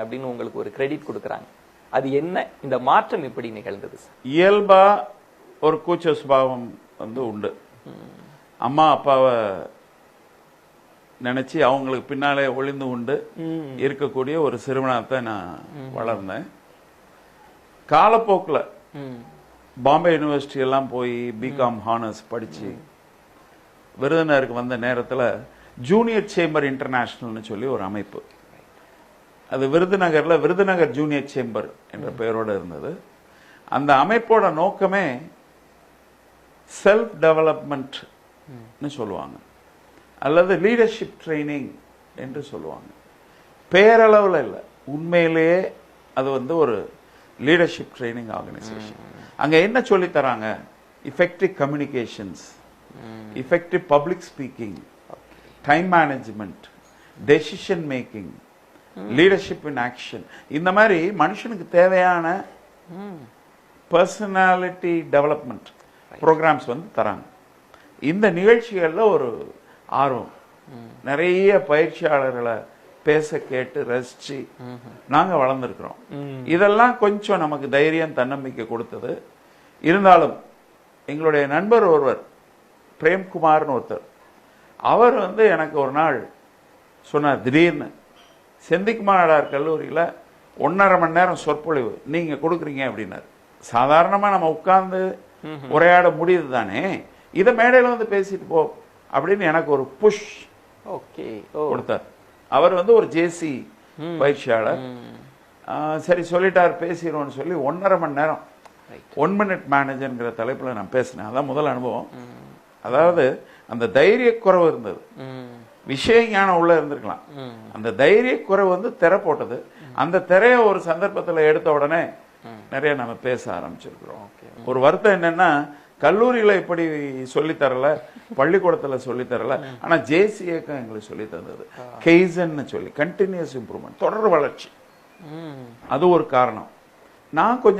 அப்படின்னு உங்களுக்கு ஒரு கிரெடிட் கொடுக்கறாங்க. அது என்ன, இந்த மாற்றம் எப்படி நிகழ்ந்தது? இயல்பா ஒரு கூச்ச சுபாவம் உண்டு. அம்மா அப்பாவை நினைச்சு அவங்களுக்கு பின்னாலே ஒளிந்து உண்டு இருக்கக்கூடிய ஒரு சிறுவனாக நான் வளர்ந்தேன். காலப்போக்கில் பாம்பே யூனிவர்சிட்டி எல்லாம் போய் பிகாம் ஹானர்ஸ் படிச்சு விருதுநகருக்கு வந்த நேரத்தில் ஜூனியர் சேம்பர் இன்டர்நேஷனல்னு சொல்லி ஒரு அமைப்பு, அது விருதுநகர்ல விருதுநகர் ஜூனியர் சேம்பர் என்ற பெயரோடு இருந்தது. அந்த அமைப்போட நோக்கமே செல்ஃப் டெவலப்மெண்ட் சொல்லுவாங்க, அல்லது லீடர்ஷிப் ட்ரைனிங் என்று சொல்லுவாங்க. பேரளவில் இல்லை, உண்மையிலேயே அது ஒரு லீடர்ஷிப் ட்ரைனிங் ஆர்கனைசேஷன். அங்க என்ன சொல்லி தராங்க? Effective communications, effective public speaking, time management, decision making, leadership in action. இந்த மாதிரி மனுஷனுக்கு தேவையான பர்சனாலிட்டி டெவலப்மெண்ட் ப்ரோக்ராம்ஸ் தராங்க. இந்த நிகழ்ச்சிகள்ல ஒரு ஆர்வம், நிறைய பயிற்சியாளர்களை பேச கேட்டு ரசிச்சு நாங்க வளர்ந்துருக்கிறோம். இதெல்லாம் கொஞ்சம் நமக்கு தைரியம் தன்னம்பிக்கை கொடுத்தது. இருந்தாலும் எங்களுடைய நண்பர் ஒருவர், பிரேம்குமார்னு ஒருத்தர், அவர் எனக்கு ஒரு நாள் சொன்னார், திடீர்னு செந்திக்குமார் கல்லூரியில 1.5 மணி நேரம் சொற்பொழிவு நீங்க கொடுக்குறீங்க அப்படின்னாரு. சாதாரணமா நம்ம உட்கார்ந்து உரையாட முடியுது தானே, இதை மேடையில பேசிட்டு போ அப்படின்னு எனக்கு ஒரு புஷ் கொடுத்தார். அவர் ஒரு ஜேசி பயிற்சியாளர். சரி சொல்லிட்டார், பேசிடுவோம்னு சொல்லி 1.5 மணி நேரம் 1 மினிட் மேனேஜர்ங்கிற தலைப்புல நான் பேசினேன். அதான் முதல் அனுபவம். அதாவது அந்த தைரிய குறைவு இருந்தது, விஷய ஞானம் உள்ள இருந்திருக்கலாம். அந்த தைரிய குறைவு திரை போட்டது. அந்த திரைய ஒரு சந்தர்ப்பத்தில் எடுத்த உடனே நிறைய நம்ம பேச ஆரம்பிச்சிருக்கிறோம். ஒரு வருத்தம் என்னன்னா, கல்லூரியில இப்படி சொல்லித்தரல, பள்ளிக்கூடத்துல சொல்லித்தரல. ஆனா ஜேசி இயக்கம் எங்களுக்கு சொல்லி தந்தது கெய்சன் சொல்லி, கண்டினியூஸ் இம்ப்ரூவ்மெண்ட், தொடர் வளர்ச்சி. அது ஒரு காரணம். நான் கொஞ்சம்